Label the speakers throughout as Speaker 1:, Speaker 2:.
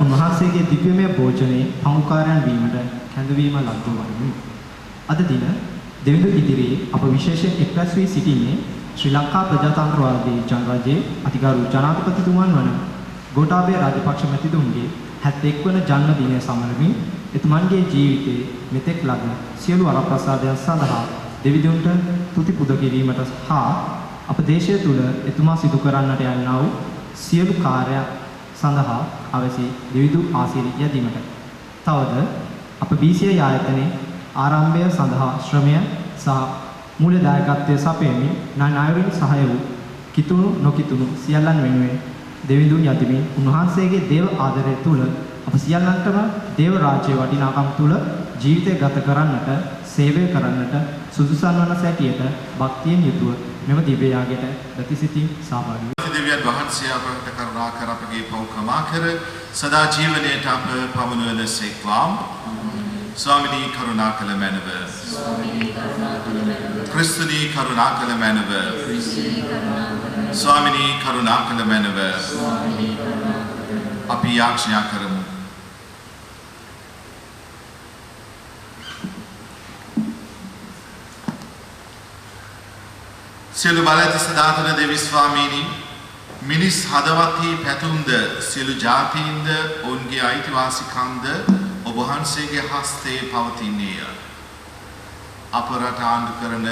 Speaker 1: උන්වහන්සේගේ දිව්‍යමය භෝජනයේ පෞකාරයන් වීමට කැඳවීම ලද්දු වන්නේ. අද දින දෙවිඳු ඉදිරියේ අප විශේෂයෙන් එක්රැස් වී සිටින්නේ ශ්‍රී ලංකා ප්‍රජාතන්ත්‍රවාදී ජනරජයේ අතිගරු ජනාධිපතිතුමන් වන ගෝඨාභය රාජපක්ෂ මැතිතුමන්ගේ 71 වන ජන්මදිනය සමරමින් එතුමන්ගේ ජීවිතයේ මෙතෙක් ලද සියලු වරප්‍රසාදයන් සඳහා දෙවිඳුන්ට තුති පුද කිරීමට හා අප දේශය තුල එතුමා සිදු කරන්නට යන්නා වූ සියලු කාර්ය සඳහා අවසි දෙවිදු ආශිර්වාද යැදීමට. තවද අප BCI ආයතනයේ ආරම්භය සඳහා ශ්‍රමය සහ මූල්‍ය දායකත්වයේ සපයමින් නායරින් සහාය වූ කිතුණු නොකිතුණු සියල්ලන් වෙනුවෙන් දෙවිඳුන් යදිමින් උන්වහන්සේගේ දේව ආදරය තුල අප සියල්ලන්ටම දේව රාජ්‍යයේ වටිනාකම් තුල ජීවිතය ගත කරන්නට සේවය කරන්නට සුදුසන් වන සැටියට භක්තියෙන් යුතුව මෙම දිව්‍ය යාගයට ප්‍රතිසිතින් සහභාගී වී
Speaker 2: දෙවියන් වහන්සේ අපට කරුණා කර අපගේ පව් කමා කර සදා ජීවනයේට අප පමුණුවන සේක්වා. ස්වාමිනී කරුණා කළ මැනව. ක්‍රිස්තුනී කරුණා කළ මැනව. ස්වාමිනී කරුණා කළ මැනව. අපි යාඥා කරමු. සියලු බලඇති සදාතන දෙවි ස්වාමීනි, මිනිස් හදවතෙහි පැතුම්ද සියලු ජාතීන්ද ඔවුන්ගේ අයිතිවාසිකම්ද ඔබ වහන්සේගේ හස්තයේ පවතින්නේය. අප රට ආණ්ඩු කරන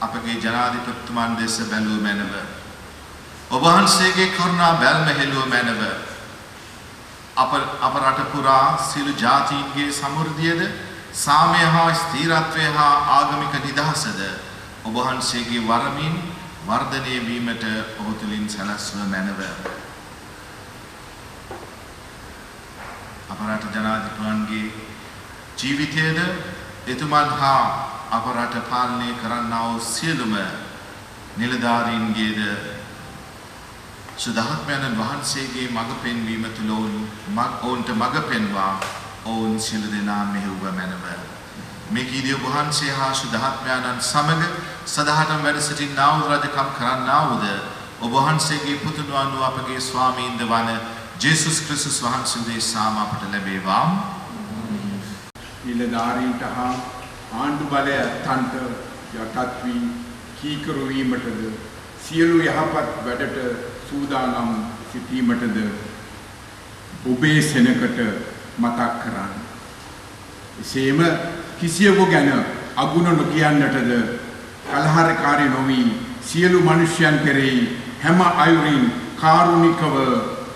Speaker 2: අපගේ ජනාධිපතිතුමන් දෙස බැලුව මැනව. ඔබ වහන්සේගේ කරුණා බැල්ම හෙළුව මැනව. අප රට පුරා සියලු ජාතීන්ගේ සමෘද්ධියද සාමය හා ස්ථිරත්වය හා ආගමික නිදහසද ඔබ වහන්සේගේ වරමින් වර්ධනය වීමට ඔබ තුලින් සැලැස්ව මැනව. අප රට ජනාධිපතිතුමන්ගේ ජීවිතයේද එතුමන් හා අප රට පාලනය කරන්නා වූ සියලුම නිලධාරීන්ගේද සුදාත්මයන් වහන්සේගේ මඟ පෙන්වීම තුල ඔවුන්ට මඟ පෙන්වා ඔවුන් සියලු දෙනා මෙහෙයුව මැනව. මේ කීදී ඔබ වහන්සේ හා සුදාත්මයන් සමග සදාහටම වැඩ සිටින්නා වූ රජකම් කරන්නා වූද ඔබ වහන්සේගේ පුතුණු වූ අපගේ ස්වාමීන්ද වන ජේසුස් ක්‍රිස්තුස් වහන්සේ දේශාම අපට ලැබේවා.
Speaker 3: නිලධාරීන්ට හා ආණ්ඩු බලය තන්ට යටත් වී කීකරු වීමටද සියලු යහපත් වැඩට සූදානම් සිටීමටද ඔබේ සෙනකට මතක් කරන්න. එසේම කිසියෙකු ගැන අගුණ නොකියන්නටද කලහරකාරී නොවි සියලු මිනිසයන් කෙරෙහි හැම අයුරින් කාරුණිකව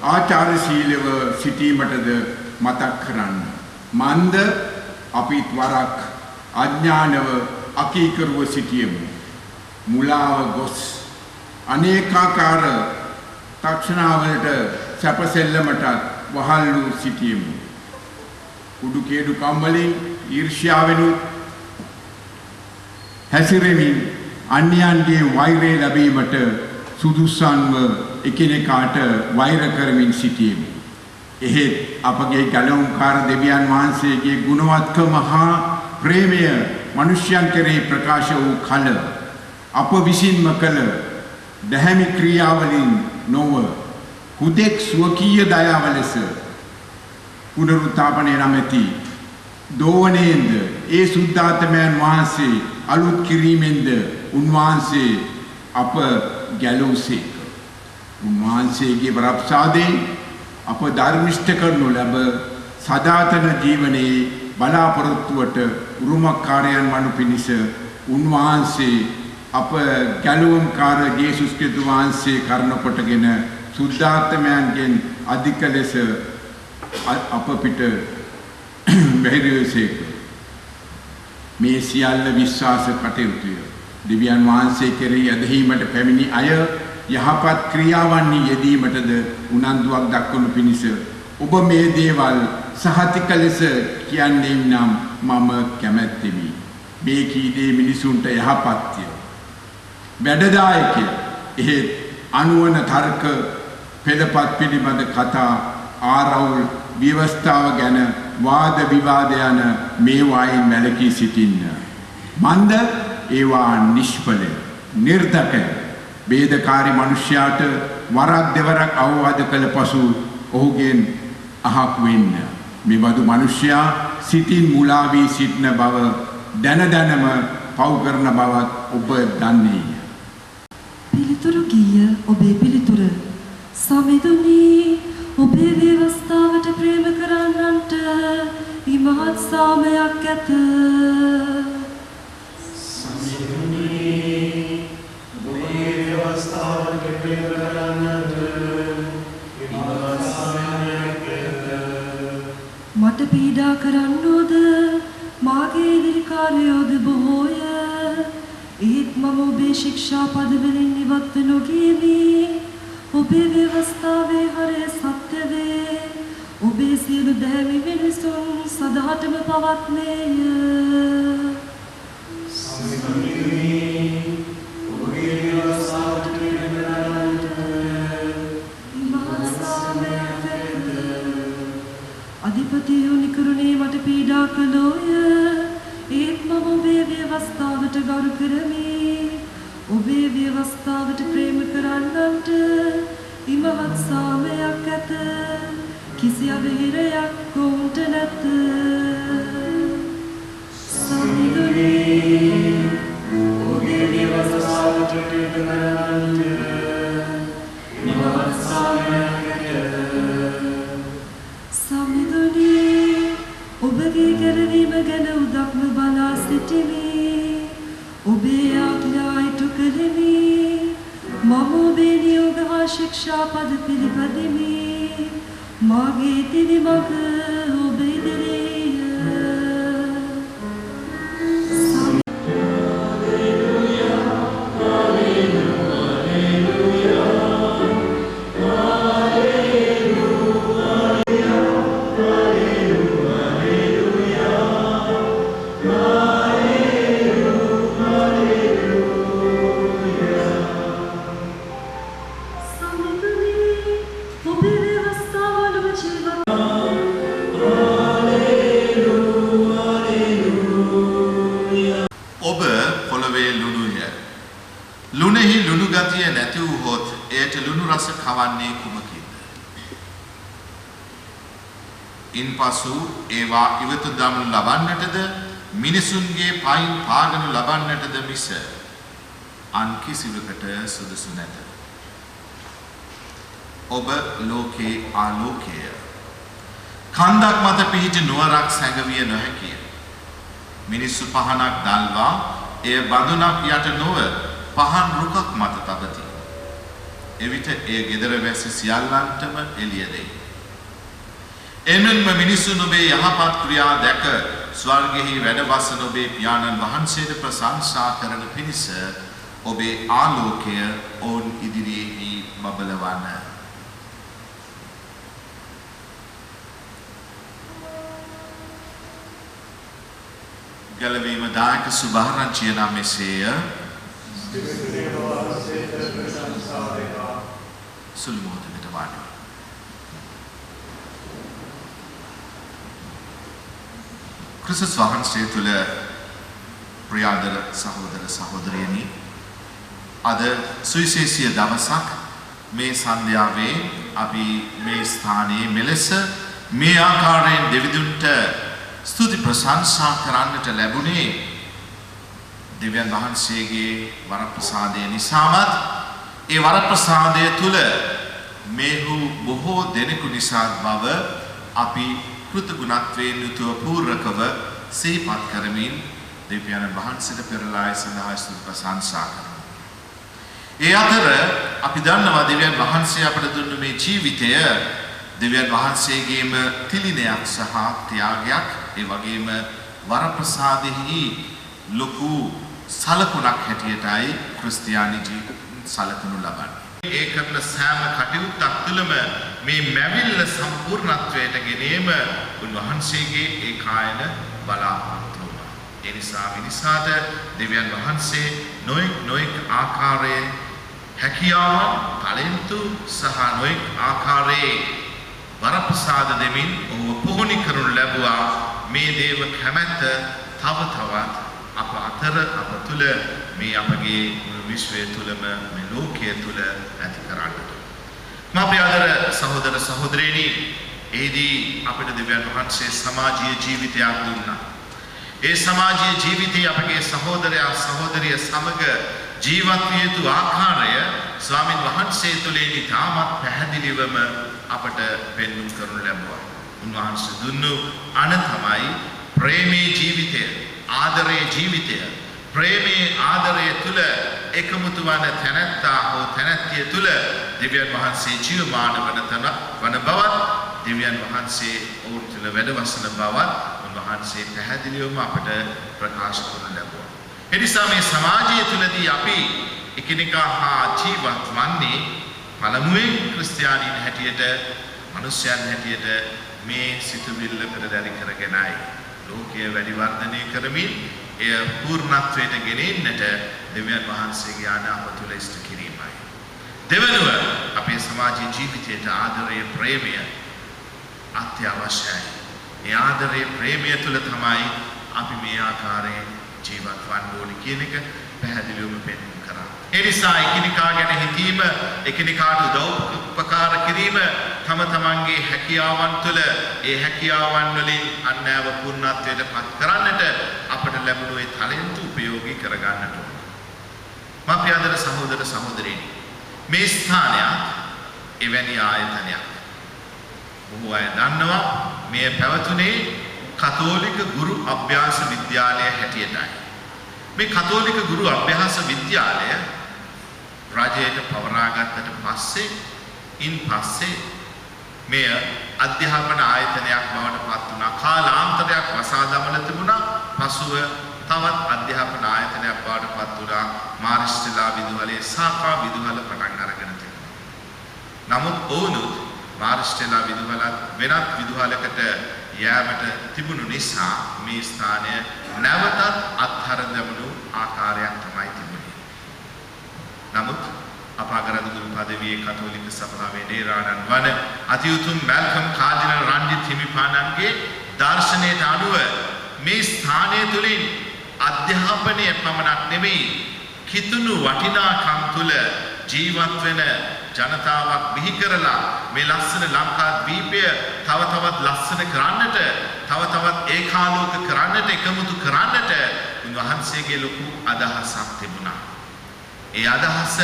Speaker 3: ආචාරශීලව සිටීමටද මතක් කරන්න. මන්ද අපිත් වරක් අඥානව අකීකරුව සිටියෙමු. මුලාව ගොස් අනේකාකාර තක්ෂණාවලට සැපසෙල්ලමටත් වහල්ලු සිටියෙමු. කුඩු කේඩු කම්වලින් ඊර්ෂ්‍යාවෙනුත් හැසිරෙමින් අන්‍යයන්ගේ වෛරය ලැබීමට සුදුසුන්ව එකිනෙකාට වෛර කරමින් සිටීමු. එහෙත් අපගේ ගැලවුම්කාර දෙවියන් වහන්සේගේ ගුණවත්කම හා ප්‍රේමය මනුෂ්‍යයන් කෙරෙහි ප්‍රකාශ වූ කල අප විසින්ම කළ දැහැමි ක්‍රියාවලින් නොව හුදෙක් ස්වකීය දයාව ලෙස පුනරුත්ථාපනය නැමැති දෝවනයෙන්ද ඒ සුද්ධාත්මයන් වහන්සේ අලුත් කිරීමෙන්ද උන්වහන්සේ අප ගැලවුසේක. උන්වහන්සේගේ වරප්‍රසාදයෙන් අප ධර්මිෂ්ඨ කරනු ලැබ සදාතන ජීවනයේ බලාපොරොත්තුවට උරුමකාරයන් වනු පිණිස උන්වහන්සේ අප ගැලවුම්කාර යේසුස් ක්‍රිස්තුස් වහන්සේ කරුණ කොටගෙන සුද්ධාත්මයන්ගෙන් අධික ලෙස අප පිට බැහැරියසේක. මේ සියල්ල විශ්වාස කටයුතුය. දෙවියන් වහන්සේ කෙරෙහි ඇදහිීමට පැමිණි අය යහපත් ක්‍රියාවන්හි යෙදීමටද උනන්දුවක් දක්වනු පිණිස ඔබ මේ දේවල් සහතික ලෙස කියන්නේ නම් මම කැමැත්තෙමි. මේ කී දේ මිනිසුන්ට යහපත්ය, වැඩදායකය. එහෙත් අනුවන තර්ක, පෙළපත් පිළිබඳ කතා, ආරවුල් ව්‍යවස්ථාව ගැන වාද විවාද යන මේවායින් වැළකී සිටින්න. මන්ද ඒවා නිෂ්ඵලය, නිර්ධකය. වේදකාරී මනුෂ්‍යයාට වරක් දෙවරක් අවවාද කළ පසු ඔහුගෙන් අහක් වෙන්න. මෙබඳු මනුෂ්‍යයා සිතින් මුලා වී සිටින බව දැනම පව් කරන බවත් ඔබ දන්නේය.
Speaker 4: පිළිතුරු ගීය ඔබේ පිළිතුර. සමිඳුනි, ඔබේ ව්‍යවස්ථාවට ප්‍රේම කරන්නන්ට ඉමහත් සාමයක් ඇත. මට පීඩා කරන්නෝද මාගේ ඉදිරිකාරයෝද බොහෝය. ඒත් මම ඔබේ ශික්ෂා පදවලින් ඉවත්ව නොගියමි. ඔබේ ව්‍යවස්ථාවේ හරය සත්‍ය වේ. ඔබේ සියලු දැහැමි මිනිසුන් සදාටම පවත්නේය. අධිපතියෝ නිකරුණේ මට පීඩා කළෝය. ඒත් මම ඔබේ ව්‍යවස්ථාවට ගරු කරමි. ඔබේ ව්‍යවස්ථාවට ප්‍රේම කරන්නන්ට ඉමහත් සාමයක් ඇත. කිසි අවහිරයක් ඔවුන්ට නැත. සමිඳුනි, ඔබේ ව්‍යවස්ථාවට ප්‍රේම කරන්නන්ට ඉමහත් සාමයක් ඇත. සමිඳුනි, ඔබගේ ගැරවීම ගැන උදක්ම බලා සිටිමි. ඔබේ ආඥා ඉටු කළෙමි. මම ඔබේ නියෝග හා ශික්ෂා පද පිළිපදිමි. මාගේ තිරිමග ඔබ ඉදිරිය.
Speaker 2: ඉන්පසු ඒවා ඉවත දමනු ලබන්නටද මිනිසුන්ගේ පයින් පාගනු ලබන්නටද මිස අන් කිසිවකට සුදුසු නැත. ඔබ ලෝකේ ආලෝකය. කන්දක් මත පිහිටි නුවරක් සැඟවිය නොහැකිය. මිනිස්සු පහනක් දල්වා එය බඳුනක් යට නොව පහන් රුකක් මත තබති. එවිට එය ගෙදර වැසි සියල්ලන්ටම එළිය දෙයි. එමෙන්ම මිනිසුන් ඔබේ යහපත් ක්‍රියා දැක ස්වර්ගෙහි වැඩවසන ඔබේ පියාණන් වහන්සේට ප්‍රශංසා කරන පිණිස ඔබේ ආලෝකය ඔවුන් ඉදිරියෙහි බබලවන. ගැලවීම දායක සුභාරංචිය නම් මෙසේය. සුළු මොහොතකට වාඩි වෙන්න. ක්‍රිස්තුස් වහන්සේ තුළ ප්‍රියාදර සහෝදර සහෝදරියනි, අද සුවිශේෂී දවසක් මේ සන්ධ්‍යාවේ අපි මේ ස්ථානයේ මෙලෙස මේ ආකාරයෙන් දෙවිඳුන්ට ස්තුති ප්‍රශංසා කරන්නට ලැබුණේ දෙවියන් වහන්සේගේ වරප්‍රසාදය නිසාමත් ඒ වරප්‍රසාදය තුළ මේහු බොහෝ දෙනෙකු නිසා බව අපි කෘතගුණත්වයෙන් යුතුව පූර්වකව සිහිපත් කරමින් දෙවියන් වහන්සේට පෙරලාය සඳහා ස්තුති ප්‍රශංසා කරමු. ඒ අතර අපි දන්නවා දෙවියන් වහන්සේ අපට දුන්නු මේ ජීවිතය දෙවියන් වහන්සේගේම තිලිනයක් සහ ත්‍යාගයක්, ඒ වගේම වරප්‍රසාදෙහි ලොකු සලකුණක් හැටියටයි ක්‍රිස්තියානි ජීවිතය සලකනු ලබන්නේ. ඒ කරන සෑම කටයුත්තක් තුළම මේ මැවිල්ල සම්පූර්ණත්වයට ගෙනීම උන්වහන්සේගේ ඒකායන බලාපොරොත්තු වුණා. ඒ නිසා මිනිසාට දෙවියන් වහන්සේ නොඑක් ආකාරයේ හැකියාවන්, ටැලන්තු සහ නොඑක් ආකාරයේ වරප්‍රසාද දෙමින් ඔහුව පුහුණු කරනු ලැබුවා. මේ දේව කැමැත්ත තව තවත් අප අතර, අප තුළ, මේ අපගේ විශ්වය තුළම, මේ ලෝකයේ තුළ ඇති කරන්නට. මා ප්‍රියදර සහෝදර සහෝදරියනි, එහිදී අපිට දෙවියන් වහන්සේ සමාජීය ජීවිතයක් දුන්නා. ඒ සමාජීය ජීවිතයේ අපගේ සහෝදරයා සහෝදරිය සමග ජීවත් විය යුතු ආකාරය ස්වාමින් වහන්සේ තුළින් ඉතාමත් පැහැදිලිවම අපට පෙන්වුම් කරනු ලැබුවා. උන්වහන්සේ දුන්නු අණ තමයි ප්‍රේමී ජීවිතය, ආදරයේ ජීවිතය. ප්‍රේමී ආදරය තුළ එකමුතු වන තැනැත්තා හෝ තැනැත්තිය තුළ දෙවියන් වහන්සේ ජීවමාන වන බවත්, දෙවියන් වහන්සේ ඔවුන් තුළ වැඩවසන බවත් උන්වහන්සේ පැහැදිලිවම අපට ප්‍රකාශ කරනු ලැබුවා. එනිසා මේ සමාජය තුළදී අපි එකිනෙකා හා ජීවත් වන්නේ පළමුවෙන් ක්‍රිස්තියානීන් හැටියට, මනුෂ්‍යයන් හැටියට මේ සිතුවිල්ල පෙරදරි කරගෙනයි. ලෝකයේ වැඩි වර්ධනය කරමින් එය පූර්ණත්වයට ගෙනෙන්නට දෙවියන් වහන්සේගේ ආනාප තුළ ඉෂ්ට කිරීමයි. දෙවනුව අපේ සමාජීය ජීවිතයට ආදරය, ප්‍රේමය අත්‍යවශ්‍යයි. ඒ ආදරය, ප්‍රේමය තුළ තමයි අපි මේ ආකාරයෙන් ජීවත් වන්න ඕනේ කියන එක පැහැදිලිවම පෙන්වන්න කරා. ඒ නිසා එකිනෙකා ගැන හිතීම, එකිනෙකාට උදව් උපකාර කිරීම, තම තමන්ගේ හැකියාවන් තුළ ඒ හැකියාවන් වලින් අන්‍යව පූර්ණත්වයට පත් කරන්නට අපට ලැබුණු ඒ ටැලන්තු උපයෝගී කරගන්නට ඕන. මා ප්‍රියදර සහෝදර සහෝදරියනි, මේ ස්ථානයක් එවැනි ආයතනයක්. බොහෝ අය දන්නවා මේ පැවතුනේ කතෝලික ගුරු අභ්‍යාස විද්‍යාලය හැටියටයි. මේ කතෝලික ගුරු අභ්‍යාස විද්‍යාලය රජයට පවරාගත්තට පස්සේ මෙය අධ්‍යාපන ආයතනයක් බවට පත් වුණා. කාලාන්තරයක් වසා දමල තිබුණා. පසුව තවත් අධ්‍යාපන ආයතනයක් බවට පත් වුණා. මාරිස්ටලා විදුහලේ සාකා විදුහල පටන් අරගෙන තිබුණා. නමුත් ඔවුනුත් මාරිස්ටලා විදුහලත් වෙනත් විදුහලකට යෑමට තිබුණු නිසා මේ ස්ථානය නැවතත් අත්හර දමනු ආකාරයක් තමයි තිබුණේ. නමුත් අපාගරදුගුරු පදවියේ කතෝලික සභාවේ දේරාණන් වන අතිඋතුම් මැල්කම් කාඩිනල් රන්ජිත් හිමිපාණන්ගේ දර්ශනයට අනුව මේ ස්ථානය තුළින් අධ්‍යාපනය පමණක් නෙමෙයි, කිතුණු වටිනාකම් තුළ ජීවත් වෙන ජනතාවක් බිහි කරලා මේ ලස්සන ලංකාද්වීපය තව තවත් ලස්සන කරන්නට, තව තවත් ඒකාලෝක කරන්නට, එකමුතු කරන්නට උන්වහන්සේගේ ලොකු අදහසක් තිබුණා. ඒ අදහස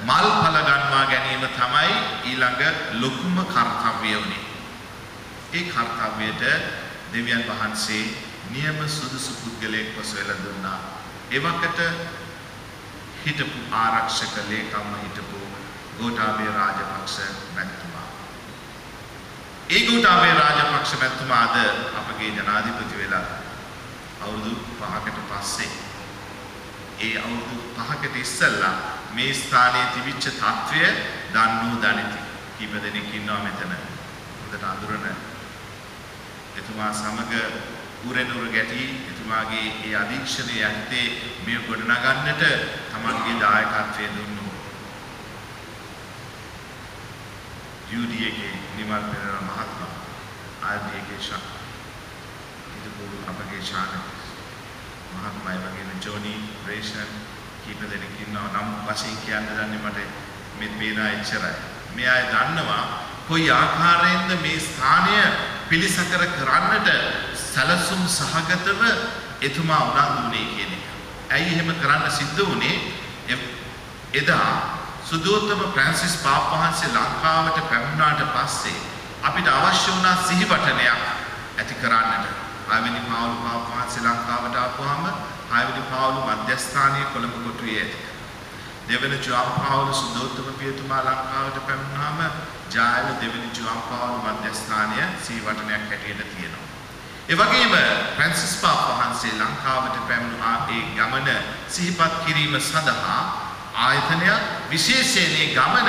Speaker 2: මල්ඵල ගන්වා ගැනීම තමයි ඊළඟ ලොකුම කර්තව්‍යය වුණේ. ඒ කර්තව්‍යයට දෙවියන් වහන්සේ නියම සුදුසු පුද්ගලයෙක් සොයලා දුන්නා. එවකට හිටපු ආරක්ෂක ලේකම්ව හිටපු ගෝඨාභය රාජපක්ෂ මැතිතුමා. ඒ ගෝඨාභය රාජපක්ෂ මැතිතුමාද අපගේ ජනාධිපති වෙලා අවුරුදු 5කට පස්සේ, ඒ අවුරුදු 5කට ඉස්සෙල්ලා මේ ස්ථානයේ තිබිච්ච තත්වය දන්නෝ දනිති. කීප දෙනෙක් ඉන්නවා මෙතන හොඳට අඳුරන. එතුමා සමග උරෙනුර ගැටි එතුමාගේ ඒ අධීක්ෂණය යටතේ මේ ගොඩනගන්නට තමන්ගේ දායකත්වය දුන්නු UDAගේ නිමල් පෙරේරා මහත්මයා RDAගේ ඉදපු අපගේ ශාන මහත්මයා වගේම ජෝනි රේෂන් කීප දෙනෙක් ඉන්නවා නම් වශයෙන් කියන්න දන්නේ මට මේ බේනා එච්චරයි මේ අය දන්නවා කොයි ආකාරයෙන්ද මේ ස්ථානය පිළිසකර කරන්නට සැලසුම් සහගතව එතුමා උනන්දු වුණේ කියන එක. ඇයි එහෙම කරන්න සිද්ධ වුණේ? එදා සුදෝත්තම ප්‍රැන්සිස් පාප් වහන්සේ ලංකාවට පැමිණුණාට පස්සේ අපිට අවශ්‍ය වුණා සිහිවටනයක් ඇති කරන්නට. 6 වෙනි පාවුල් පාප් වහන්සේ ලංකාවට ආපුවාම 6 වෙනි පාවුල් මධ්‍යස්ථානයේ කොළඹ කොටුවේ ඇති. දෙවන ජුවන් පාවුල් සුදෝත්තම පියතුමා ලංකාවට පැමිණුණාම ජායල දෙවනි ජුවන් පාවුල් මධ්‍යස්ථානය සිහිවටනයක් හැටියට තියෙනවා. ඒ වගේම ප්‍රැන්සිස් පාප් වහන්සේ ලංකාවට පැමිණුණා ඒ ගමන සිහිපත් කිරීම සඳහා ආයතනයක් විශේෂයෙන් මේ ගමන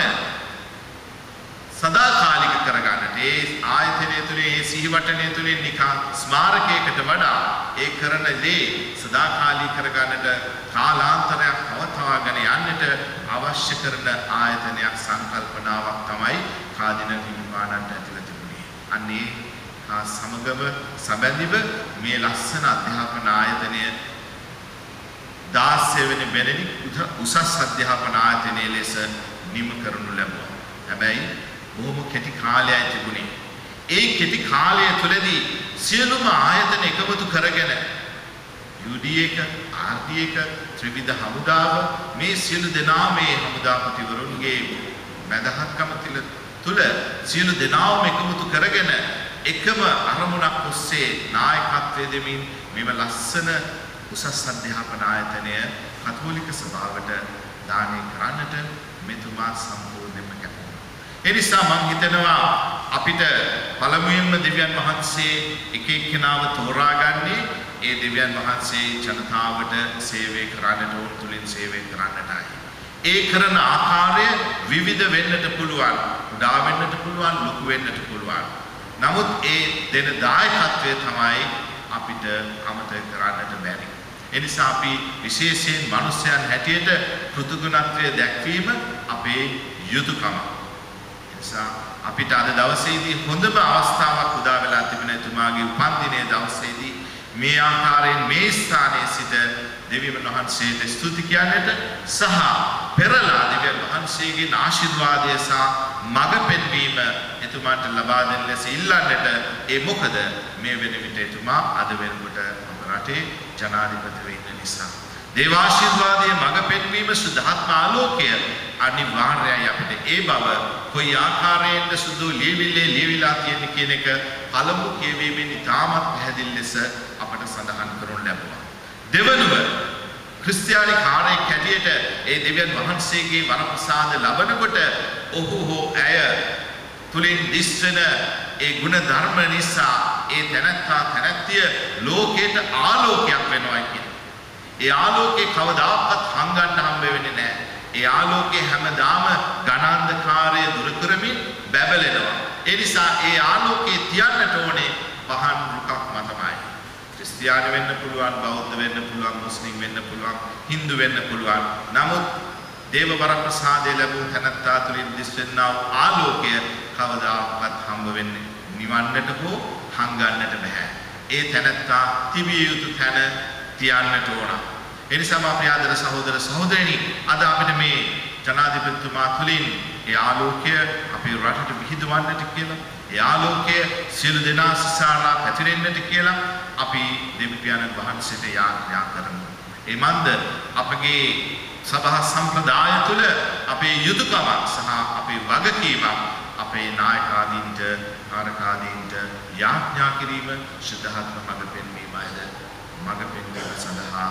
Speaker 2: සදාකාලික කරගන්නට ඒ ආයතනය තුළ ඒ සිහිවටනය තුළින් නිකන් ස්මාරකයකට වඩා ඒ කරන දේ සදාකාලික කරගන්නට කාලාන්තරයක් පවත්වාගෙන යන්නට අවශ්‍ය කරන ආයතනයක් සංකල්පනාවක් තමයි කාදිනල් හිමිපාණන්ට ඇතිලා තිබුණේ. අන්නේ හා සමගම සැබැඳිව මේ ලස්සන අධ්‍යාපන ආයතනය 16 වෙනි බෙනෙඩික් උසස් අධ්‍යාපන ආයතනයේ ලෙස නිම කරනු ලැබුවා. හැබැයි බොහොම කෙටි කාලයයි තිබුණේ. ඒ කෙටි කාලය තුළදී සියලුම ආයතන එකමුතු කරගෙන UDA එක, RDA එක, ත්‍රිවිධ හමුදාව මේ සියලු දෙනා මේ හමුදාපතිවරුන්ගේ මැදහත්කම තුළ සියලු දෙනාම එකමුතු කරගෙන එකම අරමුණක් ඔස්සේ නායකත්වය දෙමින් මෙම ලස්සන උසස් අධ්‍යාපන ආයතනය කතෝලික සභාවට දානය කරන්නට මෙතුමා සම්පූර්ණයෙන්ම කැප වුණා. ඒ නිසා මම හිතනවා අපිට පළමුවෙන්ම දෙවියන් වහන්සේ එක එක්කෙනාව තෝරාගන්නේ ඒ දෙවියන් වහන්සේ ජනතාවට සේවය කරන්නට ඕන තුලින් සේවය කරන්නටයි. ඒ කරන ආකාරය විවිධ වෙන්නට පුළුවන්, උදා වෙන්නට පුළුවන්, ලොකු වෙන්නට පුළුවන්. නමුත් ඒ දෙන දායකත්වය තමයි අපිට අමතක කරන්නට බැරි. එනිසා අපි විශේෂයෙන් මිනිස්යන් හැටියට කෘතගුණත්වය දැක්වීම අපේ යුතුයකම. එනිසා අපිට අද දවසේදී හොඳම අවස්ථාවක් උදා වෙලා තිබෙන එතුමාගේ උපන්දිනයේ දවසේදී මේ ආකාරයෙන් මේ ස්ථානයේ සිට දෙවියන් වහන්සේට ස්තුති කියන්නට සහ පෙරලා දෙවියන් වහන්සේගේ ආශිර්වාදය සහ මඟ පෙන්වීම එතුමාට ලබා දෙන ලෙස ඉල්ලන්නට ඒ මොකද මේ වෙන විට එතුමා අද වෙනකොට රටේ ජනාධිපති වෙන්න නිසා දේවාශිර්වාදයේ මඟ පෙන්වීම සුද්ධාත්ම ආලෝකය අනිවාර්යයි අපිට. ඒ බව කොයි ආකාරයෙන්ද සුදු ලියවිලා තියෙන කියන එක පළමු කියවීමෙන් ඉතාමත් පැහැදිලි ලෙස අපට සඳහන් කරනු ලැබුවා. දෙවනුව ක්‍රිස්තියානි කාර්යයක් හැටියට ඒ දෙවියන් වහන්සේගේ වරප්‍රසාද ලබනකොට ඔහු හෝ ඇය තුලින් දිස්වෙන ඒ ගුණ ධර්ම නිසා ඒ තැනැත්තිය ලෝකයට ආලෝකයක් වෙනවා කියන. ඒ ආලෝකේ කවදාවත් හංගන්න හම්බ වෙන්නේ නැහැ. ඒ ආලෝකේ හැමදාම ඝනාන්ධකාරය දුරු කරමින් බැබලෙනවා. ඒ නිසා ඒ ආලෝකේ තියන්නට ඕනේ පහන් රුකක් මතමයි. ක්‍රිස්තියානි වෙන්න පුළුවන්, බෞද්ධ වෙන්න පුළුවන්, මුස්ලිම් වෙන්න පුළුවන්, හින්දු වෙන්න පුළුවන්. නමුත් දේව වරප්‍රසාදය ලැබූ තැනැත්තා තුළින් දිස්වෙනා වූ ආලෝකය කවදාවත් හම්බ වෙන්නේ නිවන්නට හෝ හංගන්නට බෑ. ඒ තැනැත්තා තිබිය යුතු තැන තියන්නට ඕන. ඒ නිසා අපේ ආදර සහෝදර සහෝදරිනි අද අපිට මේ ජනාධිපතිතුමා තුළින් ඒ ආලෝකය අපේ රටට විහිදවන්නට කියලා, ඒ ආලෝකය සියලු දෙනා සිසාරා පැතිරෙන්නට කියලා අපි දෙවියන් වහන්සේට යාඥා කරමු. ඒ මන්ද අපගේ සභා සම්ප්‍රදාය තුළ අපේ යුතුයකමක් සහ අපේ වගකීමක් අපේ නායකාදීන්ට කාරකාදීන්ට යාඥා කිරීම ශුද්ධාත්ම මඟ පෙන්වීමයිද මඟ පෙන්වීම සඳහා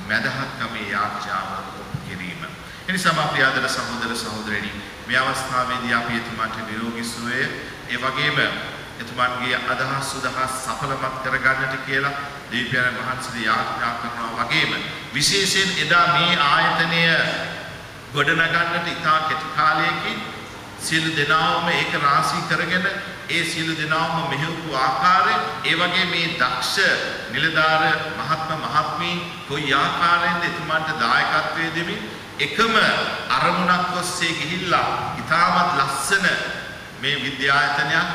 Speaker 2: මැදහත්කමේ යාඥාව ඔප්පු කිරීම. එනිසා අපේ ආදර සහෝදර සහෝදරයනි මේ අවස්ථාවේදී අපි එතුමාට නිරෝගී සුවය ඒ වගේම එතුමන්ගේ අදහස් සුදහස් සඵලමත් කරගන්නට කියලා දෙවියන් වහන්සේට යාඥා කරනවා වගේම විශේෂයෙන් එදා මේ ආයතනය ගොඩනගන්නට ඉතා කෙටි කාලයකින් සියලු දෙනාම ඒක රාශී කරගෙන ඒ සියලු දෙනාම මෙහෙවපු ආකාරය ඒ වගේ මේ දක්ෂ නිලධාර මහත්මීන් කොයි ආකාරයෙන්ද එතුමාන්ට දායකත්වයේ දෙමින් එකම අරමුණක් ඔස්සේ ගිහිල්ලා ඉතාමත් ලස්සන මේ විද්‍යායතනයක්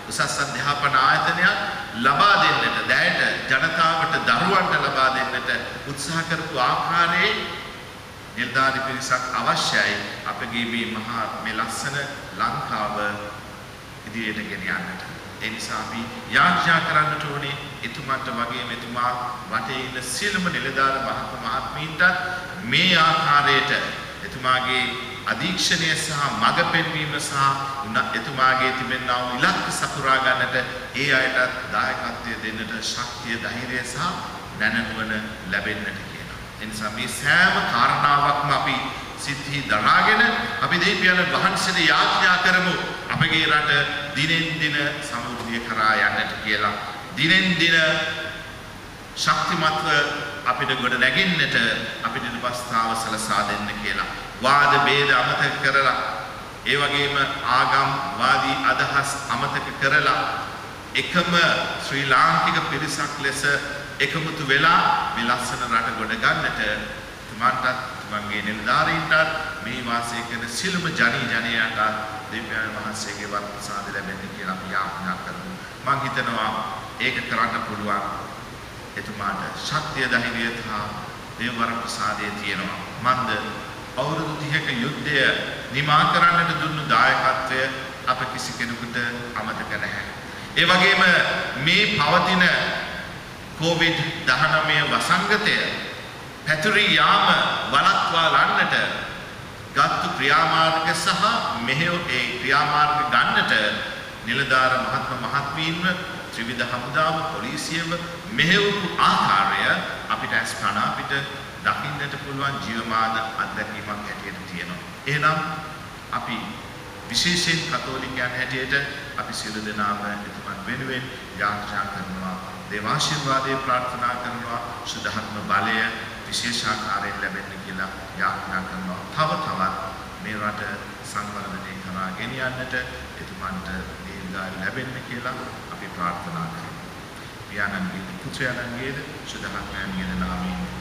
Speaker 2: උසස් අධ්‍යාපන ආයතනයක් ලබා දෙන්නට දැයට ජනතාවට දරුවන්ට ලබා දෙන්නට උත්සාහ කරපු ආකාරයේ නිලධාරී පිරිසක් අවශ්‍යයි අපගේ මේ මහා මේ ලස්සන ලංකාව ඉදිරියට ගෙන යන්නට. ඒ නිසා අපි යාඥා කරන්නට ඕනේ එතුමාට වගේම එතුමා වටේ ඉන්න සියලුම නිලධාර මහත්මීන්ට මේ ආකාරයට එතුමාගේ අධීක්ෂණය සහ මඟ පෙන්වීම සහ එතුමාගේ තිබෙනා වූ ඉලක්ක සපුරා ගන්නට ඒ අයට දායකත්වය දෙන්නට ශක්තිය ධෛර්යය සහ දැනුම ලැබෙන්නට කියනවා. ඒ නිසා මේ සෑම කාරණාවක්ම අපි සිද්ධි දරාගෙන අපි දෙවියන් වහන්සේට යාඥා කරමු අපගේ රට දිනෙන් දින සමෘද්ධිය කරා යන්නට කියලා. දිනෙන් දින ශක්තිමත්ව අපිට ගොඩ නැගෙන්නට අපිට අවස්ථාව සලසා දෙන්න කියලා. වාද ભેද අමතක කරලා ඒ වගේම ආගම් වාදී අදහස් අමතක කරලා එකම ශ්‍රී ලාංකික පිරිසක් ලෙස එකමුතු වෙලා මේ ලස්සන රට ගොඩ ගන්නට තුමන්ටත් තුමන්ගේ නිලධාරීන්ටත් මේ වාසය කරන සියලුම ජනයාට දෙවියන් වහන්සේගේ වර ප්‍රසාද ලැබෙන්න කියලා අපි යාඥා කරමු. මම හිතනවා ඒක කරන්න පුළුවන් එතුමාට ශක්තිය ධෛර්යය සහ දේව වර ප්‍රසාදය තියෙනවා. මන්ද අවුරුදු 30ක යුද්ධය නිමා කරන්නට දුන්නු දායකත්වය අප කිසි කෙනෙකුට අමතක නැහැ. ඒ වගේම මේ පවතින COVID-19 වසංගතය පැතුරී යාම වළක්වා ගන්නට ගත්තු ක්‍රියාමාර්ග සහ මෙහෙය ඒ ක්‍රියාමාර්ග ගන්නට නිලධාර මහත්මීන්ව ත්‍රිවිධ හමුදාව පොලිසියව මෙහෙයවපු ආකාරය අපිට අස්පනා අපිට දකින්නට පුළුවන් ජීවමාන අත්දැකීමක් හැටියට තියෙනවා. එහෙනම් අපි විශේෂයෙන් කතෝලිකයන් හැටියට අපි සියලු දෙනාම එතුමන් වෙනුවෙන් යාඥා කරනවා. දේවාශිර්වාදයේ ප්‍රාර්ථනා කරනවා. සුධර්ම බලය විශේෂාකාරයෙන් ලැබෙන්න කියලා යාඥා කරනවා. තව තවත් මේ රට සංවර්ධනය කරා ගෙන යන්නට එතුමන්ට දීර්ඝායු ලැබෙන්න කියලා අපි ප්‍රාර්ථනා කරනවා. පියාණන්ගේ පුත්‍රයන්ගේ සුධර්මයන්ගේ නාමයෙන්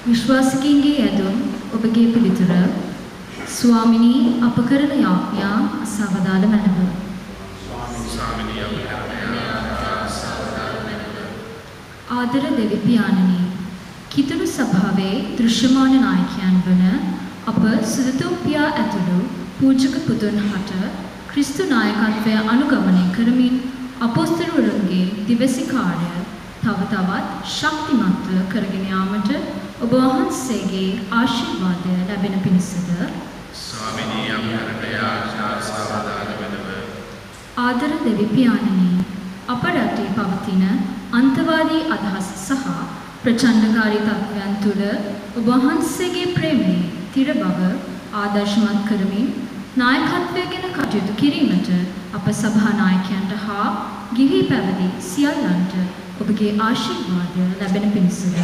Speaker 5: විශ්වාසිකයින්ගේ ඇදුම් ඔබගේ පිළිතුර ස්වාමිනී අප කරන යාඥා අසවදාල මැනව. ආදර දෙවි පියාණනි, කිතුණු සභාවේ දෘශ්‍යමාන නායකයන් වන අප සුදතුම් පියා ඇතුළු පූජක පුතුන් හට ක්‍රිස්තු නායකත්වය අනුගමනය කරමින් අපොස්තලවරුන්ගේ දිවැසි කාර්ය තව තවත් ශක්තිමත්ව කරගෙන යාමට ඔබ වහන්සේගේ ආශිර්වාදය ලැබෙන පිණිසද
Speaker 2: ස්වාමිනී අපරට යාඥා සාවධාන වෙනව.
Speaker 5: ආදර දෙවි පියාණනි, අප රටේ පවතින අන්තවාදී අදහස් සහ ප්‍රචණ්ඩකාරී තත්ත්වයන් තුළ ඔබ වහන්සේගේ ප්‍රේමයේ තිර බව ආදර්ශමත් කරමින් නායකත්වය ගැන කටයුතු කිරීමට අප සභා නායකයන්ට හා ගිහි පැවිදි සියල්ලන්ට ඔබගේ ආශිර්වාදය ලැබෙන පිණිසද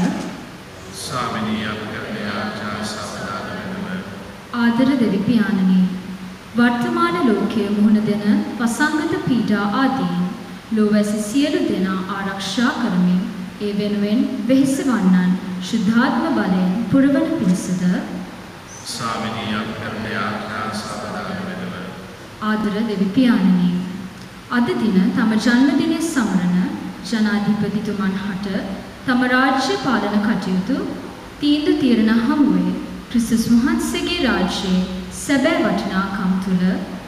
Speaker 2: ස්වාමිනී අපරට යාඥා සාවධාන වෙනව.
Speaker 5: ආදර දෙවි පියාණනි, වර්තමාන ලෝකයේ මුහුණ දෙන වසංගත පීඩා ආදීන් ලෝවැසි සියලු දෙනා ආරක්ෂා කරමින් ඒ වෙනුවෙන් වෙහෙසවන්නන් ශුද්ධාත්ම බලයෙන් පුරවන පිණිසද
Speaker 2: ස්වාමිනී අපරට යාඥා සාවධාන වෙනව.
Speaker 5: ආදර දෙවි පියාණනි, අද දින තම ජන්මදිනය සමරන ජනාධිපතිතුමන් හට තම රාජ්‍ය පාලන කටයුතු තීන්දුව తీරන හමුවේ ක්‍රිස්තුස් වහන්සේගේ රාජ්‍යයේ සැබෑ වටිනාකම් තුළ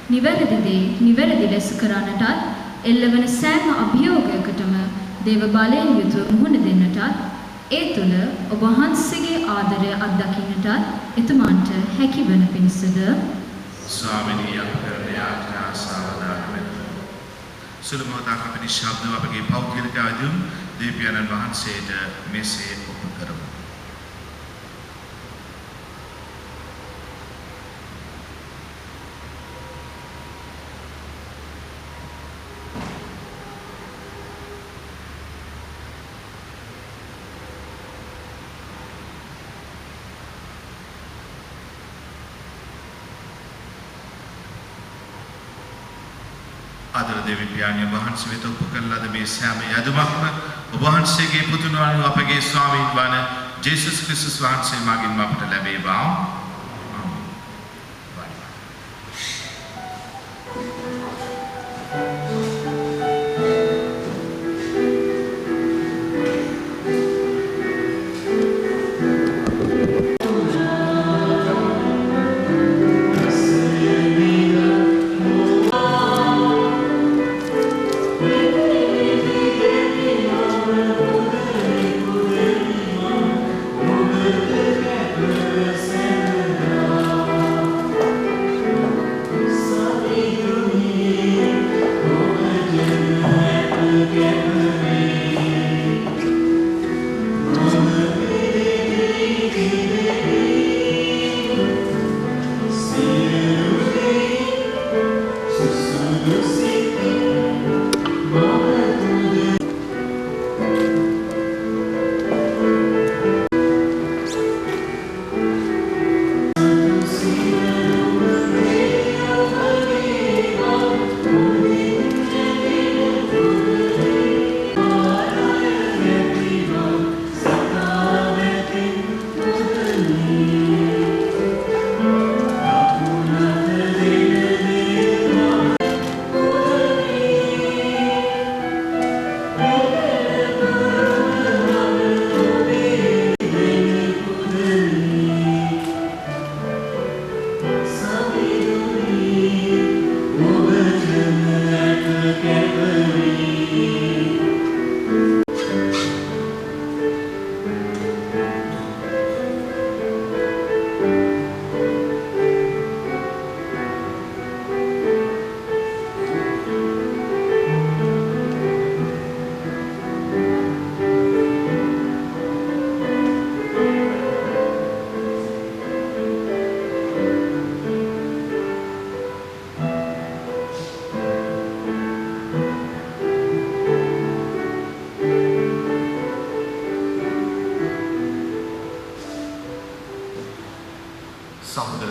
Speaker 5: නිවැරදි දේ නිවැරදි ලෙස කරන්නටත් එල්ලවන සෑම අභියෝගයකටම දේව බලයෙන් යුතුව මුහුණ දෙන්නටත් ඒ තුළ ඔබ වහන්සේගේ ආදරය අත්දකින්නටත් එතුමන්ට හැකිවන පිණිසද
Speaker 2: ස්වාමිනී අපරට යාඥා සාවධාන වෙනව. සුළු මොහොතක් අපි නිශ්ශබ්දව අපගේ පෞද්ගලික ආයුධ දෙවියන් වහන්සේට මෙසේ ඔප කරමු. ආදර දෙවි පියාණන් වහන්සේ වෙත උපකල්ලාද මේ සෑම යදුමක්ම ඔබ වහන්සේගේ පුතුණන් අපගේ ස්වාමීන් වහන්සේ ජේසුස් ක්‍රිස්තුස් වහන්සේ මගින් අපට ලැබේවා.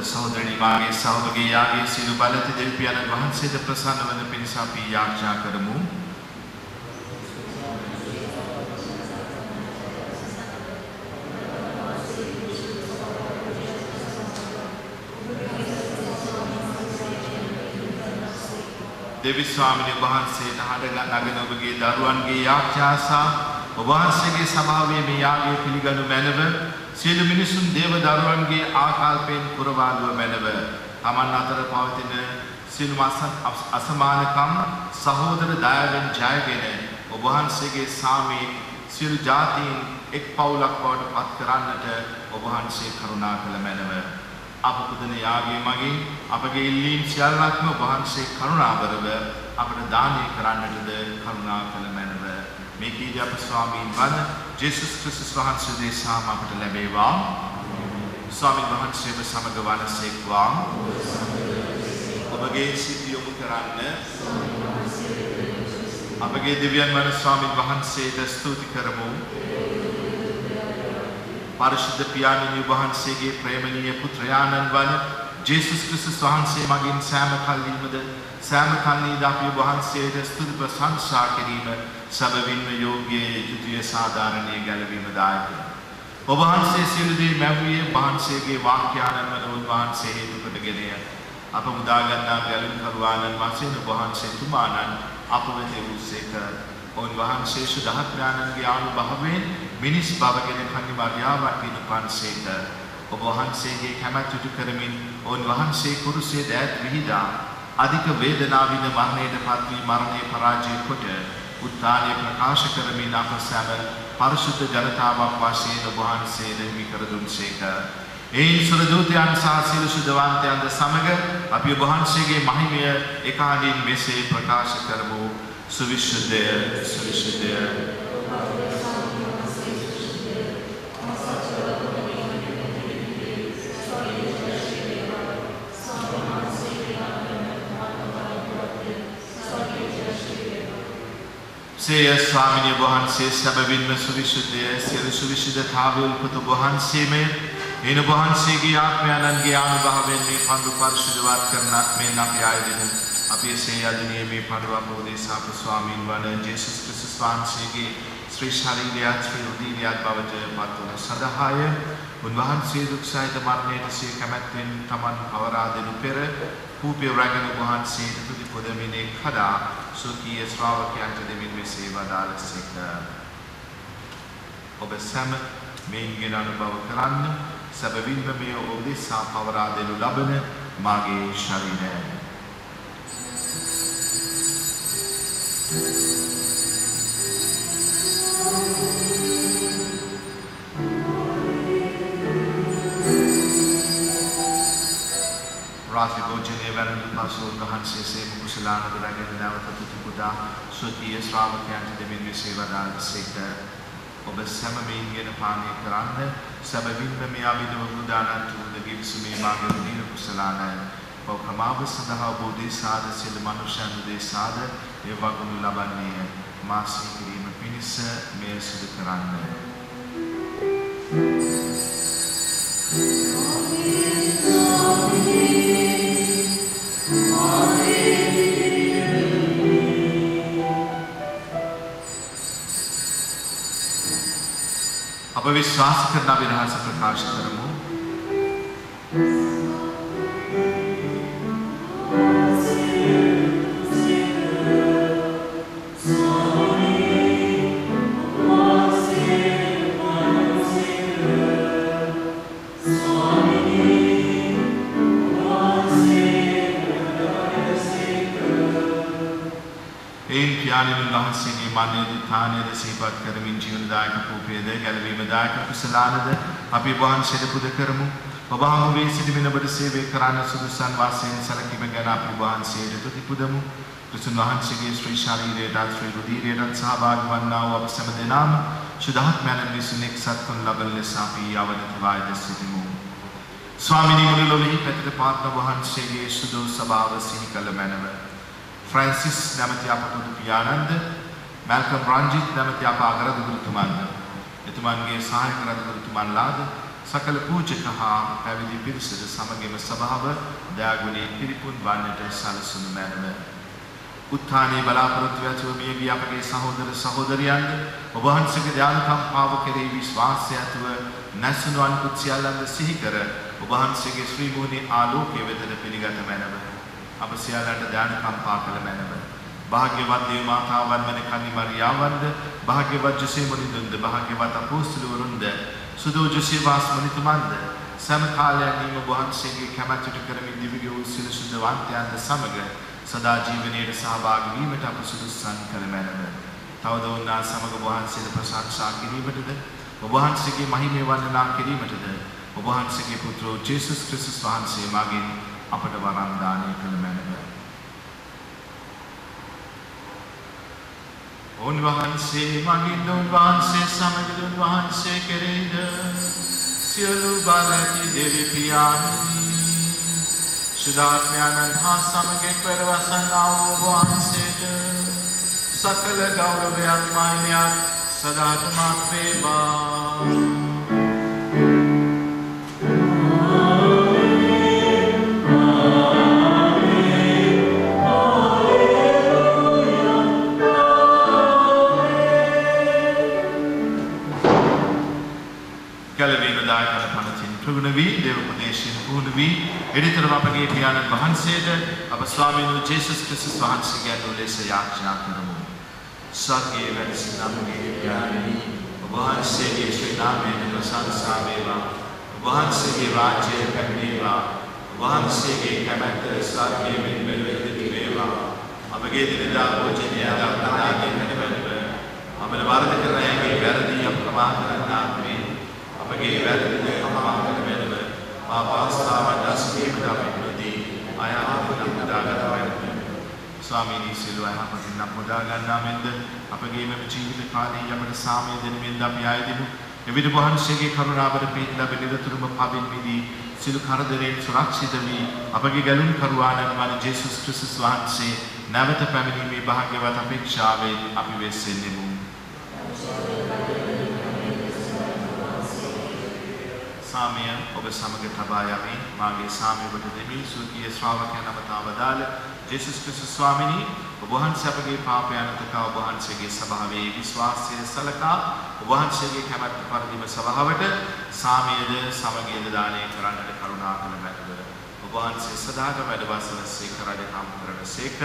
Speaker 2: සහෝදරනි මාගේ සහෝදරගේ යාගේ සිළු බලති දෙවි පියාණන් වහන්සේට ප්‍රසන්න වන පිණිස අපි යාඥා කරමු. දෙවි ස්වාමීන් වහන්සේට හඬ නගන ඔබගේ දරුවන්ගේ යාඥා සහ ඔබ වහන්සේගේ සභාවේ මේ යාගය පිළිගනු මැනව සියලු මිනිසුන් දේව දරුවන්ගේ ආකල්පයෙන් පුරවාලුව මැනව තමන් අතර පවතින සියලු අසමානකම් සහෝදර දයාවෙන් ජයගෙන ඔබ වහන්සේගේ සාමයෙන් සියලු ජාතීන් එක් පවුලක් බවට පත් කරන්නට ඔබ වහන්සේ කරුණා කළ මැනව අප පුදන යාගය මගින් අපගේ ඉල්ලීම් සියල්ලක්ම ඔබ වහන්සේ කරුණාබරව අපට දානය කරන්නටද කරුණා කළ මැනව මේ කීදී අප ස්වාමීන් වහන්සේ ජේසුස් ක්‍රිස්තුස් වහන්සේ දේශාම අපට ලැබේවා. ස්වාමීන් වහන්සේව සමග වනසේක්වා. ඔබගේ සිත යොමු කරන්න අපගේ දිව්‍යන් වන ස්වාමීන් වහන්සේට ස්තුති කරමු. පරිශුද්ධ පියාණන් වහන්සේගේ ප්‍රේමණීය පුත්‍රයාණන් වන ජේසුස් ක්‍රිස්තුස් වහන්සේ මගින් සෑම කල්හිමද සෑම කල්හිද අපි වහන්සේට ස්තුති ප්‍රශංසා කිරීම සබවින්ම යෝග්‍ය යුතුය සාධාරණීය ගැලවීම දායකයි. ඔබ වහන්සේ සියලු දේ මැව්වේ වහන්සේගේ වාක්‍යානන් වන උන්වහන්සේ හේතු කොටගෙනය. අප මුදා ගන්නා ගැලවීම් කරුවාණන් වශයෙන් ඔබ වහන්සේ තුමාණන් අප වෙත වූසේක. උන්වහන්සේ සුදහත්ඥානන්ගේ ආනුභාවයෙන් මිනිස් බවගෙන කන්නිමාර්යාවක් විනු පන්සේක. ඔබ වහන්සේගේ කැමැත්ත ඉටු කරමින් උන්වහන්සේ කුරුසේ දෑත් විහිදා අධික වේදනාවින මරණයට පත් වී මරණය පරාජය කොට උත්ථානය ප්‍රකාශ කරමින් අප සැම පරිශුද්ධ ජනතාවක් වශයෙන් ඔබ වහන්සේ දෙවි කර දුන්සේක. එයින් සුර දූතයන් සහ සියලු සුදවන්තයන්ද සමග අපි ඔබ වහන්සේගේ මහිමය එකහඬින් මෙසේ ප්‍රකාශ කරමු. සුවිශුද්ධය සුවිශුද්ධය සේය ස්වාමිනී වහන්සේ සැබවින්ම සුවිශුද්ධය සියලු සුවිශුද්ධතාවය උපත වහන්සේමය එන වහන්සේගේ ආත්මයන්ගේ ආනුභාවයෙන් මේ පන්දු පරිශුද්ධවත් කරනත් මේ අපි ආයතන අපි එසේ යදිනේ මේ පඬුවම් උදෙසා අප ස්වාමීන් වහන්සේ ජේසුස් ක්‍රිස්තුස් වහන්සේගේ ශ්‍රී ශරීරයත් ශ්‍රී රුධිරයත් බවට පත්වන සදහාය උන්වහන්සේ දුක් සහිත මරණයට සිය කැමැත්තෙන් තමන් පවරා දෙනු පෙර කූපය රැගෙන වහන්සේට තුති පොදමිනේ කඩා සුඛී ශ්‍රාවකයන්ට දෙමින් මෙසේ වදාළසේක. ඔබ සැම මේන්ගෙන අනුභව කරන්න සැබවින්ම මේ ඔබ උදෙසා පවරා දෙනු ලබන මාගේ ශරීරය. රාත්‍රී භෝජනයේ වැළඳ පසු වහන්සේ සේම කුසලානද රැගෙන නැවත තුති පුදා සුඛී ශ්‍රාවකයන්ට දෙමින් මෙසේ වදාළසේක. ඔබ සැම මේන්ගෙන පානය කරන්න සැබවින්ම මේ අභිනව මුදානන්ත වූ ගිවිසුමේ මාගේ රුධිර කුසලාන පෞකමාව සඳහා බෝධිසාද සියලු මනුෂ්‍යයන් උදෙසාද ඒ වගුණු ලබන්නේ මාසී කිරීම පිණිස මේ සිදු කරන්න. අප විශ්වාස කරන අභිරහස ප්‍රකාශ කරමු. මානවී තානයද සිහිපත් කරමින් ජීවනදායක කූපයේද ගැලවීමදායක කුසලානද අපි වහන්සේට පුද කරමු. ඔබ හමුවේ සිටින ඔබට සේවය කරන්න සුදුසන් වාසයෙන් සැලකීම ගැන අපි වහන්සේට තුති පුදමු. ක්‍රිස්තුන් වහන්සේගේ ශ්‍රී ශරීරයට ශ්‍රී රුධිරයට සහභාගී වන්නා වූ අප සෑම දෙනාම සුදාත්මයන් විසින් එක්සත් කරන ලබන ලෙස අපි අවනතවායද සිටිමු. ස්වාමිනී මුළු ලොවෙහි පැතිර පාත්ම වහන්සේගේ සුදු ස්වභාව සිහි කළ මැනව. ෆ්‍රැන්සිස් නැමැති අප පුදු පියාණන්ද මැල්කම් රංජිත් නැමැති අප අගරදුගුරුතුමන්ද එතුමන්ගේ සහායක රදුගුරුතුමන්ලාද සකල පූජක හා පැවිදි පිරිසද සමගම සභාව දයාගුණේ පිරිපුන් වන්නට සලසනු මැනව. උත්ථානයේ බලාපොරොත්තු ඇතිව මියගිය අපගේ සහෝදර සහෝදරියන්ද ඔබ වහන්සේගේ ඥානකම්පාව කෙරෙහි විශ්වාසය ඇතිව නැසුණු අනිකුත් සියල්ලන්ද සිහි කර ඔබ වහන්සේගේ ශ්‍රී මුහුණේ ආලෝකයේ වෙතට පිළිගත මැනව. අප සියල්ලන්ට ඥානකම්පා කළ මැනව. භාග්‍යවත් දේව මාතාවන් වන කන්නි මරියාවන්ද භාග්‍යවත් ජොසේ මුනිඳුන්ද භාග්‍යවත් අපෝස්තලවරුන්ද සුදෝ ජොසේවාස් මුනිතුමන්ද සෑම කාලයකින්ම වහන්සේගේ කැමැත්තට කරමින් දිව්‍ය වූ සියලු සුදවන්තයන්ද සමග සදා ජීවනයේ සහභාගී වීමට අප සුදුසුසන් කළ මැනව. තවද උන්නා සමග වහන්සේට ප්‍රශංසා කිරීමටද ඔබ වහන්සේගේ මහිමය වන්දනා කිරීමටද ඔබ වහන්සේගේ පුත්‍ර ජේසුස් ක්‍රිස්තුස් වහන්සේ මගින් අපට වරම් දානය කළ මැනව. උන්වහන්සේ මගින් උන්වහන්සේ සමග උන්වහන්සේ කෙරෙහිද සියලු බලති දෙවි පියාණනි සුදාත්මයන්න් හා සමග පෙරවසනා වූ වහන්සේට සකල ගෞරවයන් මාන්‍යයන් සදාතමත් වේවා. ප්‍රගුණ වී දේව උපදේශයෙන් පුහුණු වී එදිතර අපගේ පියාණන් වහන්සේට අප ස්වාමීන් වහන්සේ ජේසුස් ක්‍රිස්තුස් වහන්සේගේ ලෙස යාඥා කරමු. සත්‍යයේ වැඩ සිටින අපගේ පියාණනි ඔබ වහන්සේගේ ශ්‍රී නාමයෙන් ප්‍රශංසා වේවා. ඔබ වහන්සේගේ රාජ්‍යය පැමිණේවා. ඔබ වහන්සේගේ කැමැත්ත සත්‍යයෙන් මෙලෙස වේවා. අපගේ දිනදා භෝජනය අපදාගෙන හැදෙන්නව. අපේ වරද කරන අයගේ වැරදි අප්‍රමාද කරන්නා මේ අපගේ වැරදි පාපස්ථාවන් දස්කීමට අපිටදී අයහපත මුදාගත වේවා. ස්වාමීනි සියලු අයහපතින් මුදා ගන්නා මෙන්ද අපගේ මෙම ජීවිත කාලයේ යමට සාමය දෙන මෙන්ද අපි ආයදිමු. එවිට වහන්සේගේ කරුණාවට පිට ලැබෙන නිරතුරුම පවින් මිදී සියලු කරදරෙන් සුරක්ෂිත වී අපගේ ගැලුම් කරුවාණන් වන ජේසුස් ක්‍රිස්තුස් වහන්සේ නැවත පැමිණීමේ භාග්‍යවත් අපේක්ෂාවෙන් අපි වෙස්සෙන්නෙමු. සාමය ඔබ සමග තබා යමි. මාගේ සාමය ඔබට දෙමි. සූතිය ශ්‍රාවකයන් අමතාවදාල ජේසුස් ක්‍රිස්තුස් ස්වාමිනී ඔබ වහන්සේ අපගේ පාපයන් තකා ඔබ වහන්සේගේ ස්වභාවයේ විශ්වාසය සලකා ඔබ වහන්සේගේ කැමැත්ත පරිදිම සභාවට සාමයද සමගියද දානය කරන්නට කරුණා කළ මැනව. ඔබ වහන්සේ සදාක වැඩ වසනසේක රජකම් කරනසේක.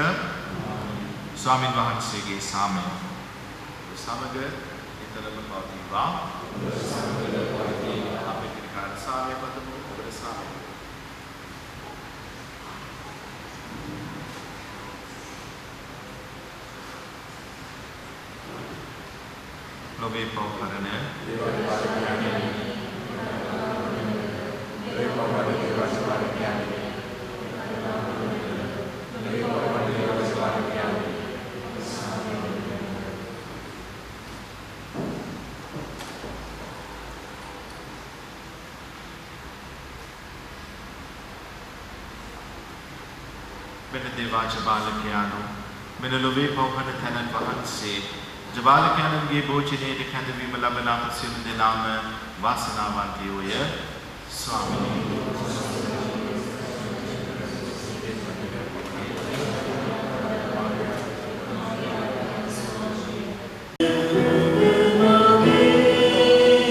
Speaker 2: ස්වාමින් වහන්සේගේ සාමය සමග ඊතරම පවතිවා. අපේ ත්‍රිකාල සාමය පදමු ඔබට සාමය. ලෝභේ පවකරන මෙන්න දේවා ජබාලකයාණෝ මෙන්න ලෝභේ පවකරන තැනන් වහන්සේ ජබාලකයන්ගේ භෝජනයේ කැඳවීම ලබන අප සියලු දෙනාම වාසනාවන්තයෝය. ස්වාමීනි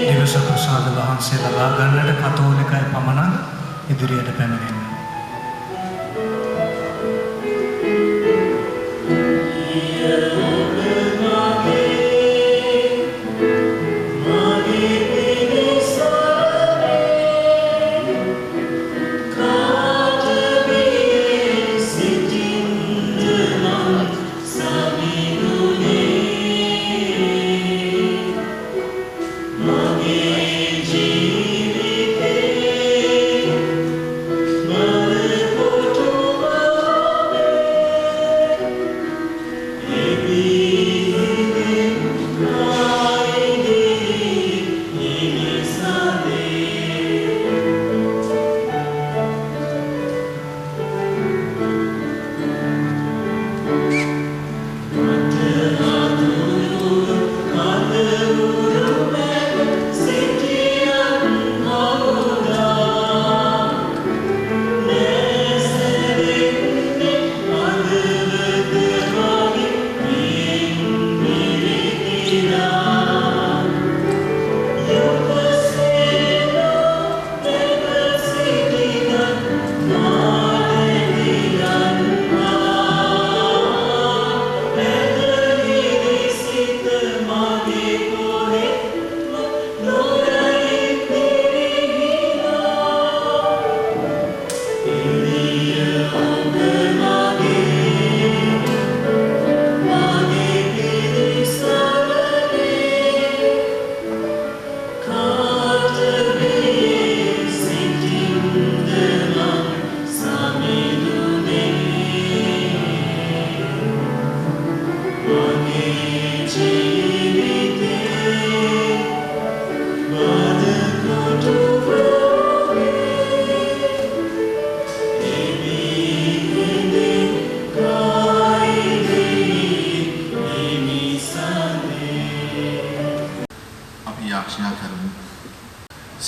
Speaker 6: දිවස ප්‍රසාද වහන්සේ ලබා ගන්නට කතෝලිකයි පමණක් ඉදිරියට පැමිණෙන්න.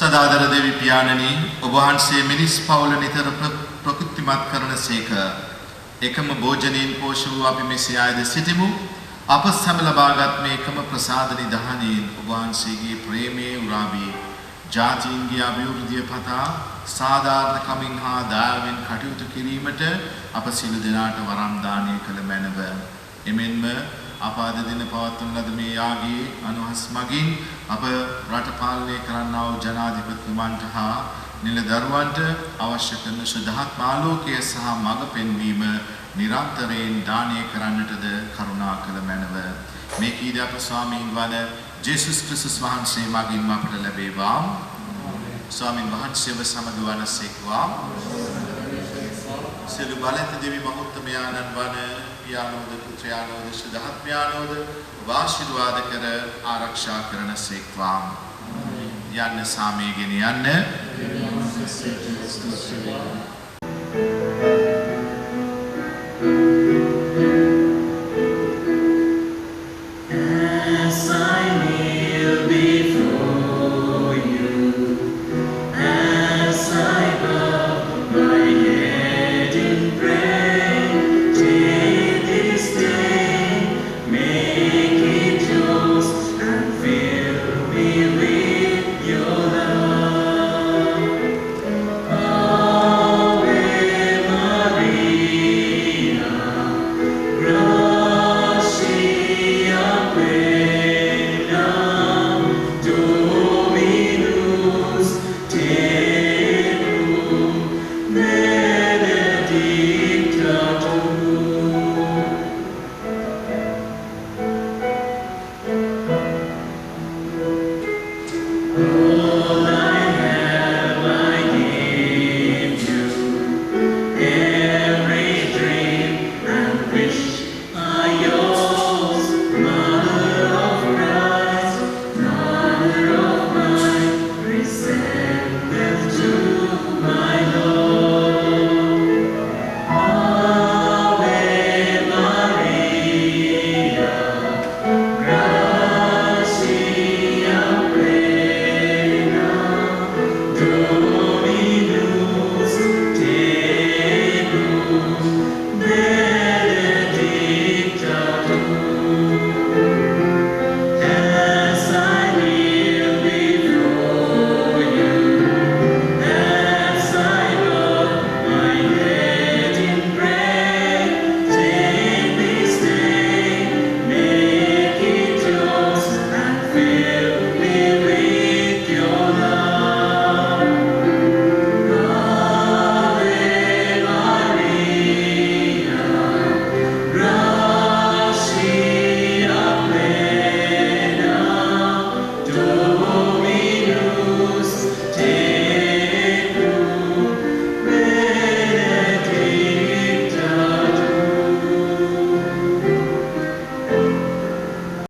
Speaker 2: සදාදර දෙවි පියාණනි ඔබ වහන්සේ මිනිස් පවුල නිතර ප්‍රකෘතිමත් කරන සේක. එකම භෝජනයෙන් පෝෂ වූ අපි මෙසේ ආයද සිටිමු. අප සැම ලබාගත් මේ එකම ප්‍රසාද නිධානයෙන් ඔබ වහන්සේගේ ප්‍රේමයේ උරාවී ජාතීන්ගේ අභිවෘද්ධිය පතා සාධාරණ කමින් හා දයාවෙන් කටයුතු කිරීමට අප සියලු දෙනාට වරම් දානය කළ මැනව. එමෙන්ම අප අද දින පවත්වන ලද මේ යාගයේ අනුහස් මගින් අප රට පාලනය කරන්නා වූ ජනාධිපතිතුමන්ට හා නිලදරුවන්ට අවශ්‍ය කරන ශ්‍රද්ධාත්ම ආලෝකය සහ මඟ පෙන්වීම නිරන්තරයෙන් දානය කරන්නටද කරුණා කළ මැනව. මේ කීද අප ස්වාමීන් වන ජේසුස් ක්‍රිස්තුස් වහන්සේ මගින් අපට ලැබේවා. ස්වාමීන් වහන්සේව සමග වනසේක්වා. සියලු බලෙත් දෙවි මහෝත්තමයාණන් වන පියාණෝද පුත්‍රයාණෝද ශ්‍රද්ධාත්මයාණෝද ආශිර්වාද කර ආරක්ෂා කරන සේක්වා. යන්න සාමයේගෙන යන්න.
Speaker 7: As I kneel before you, A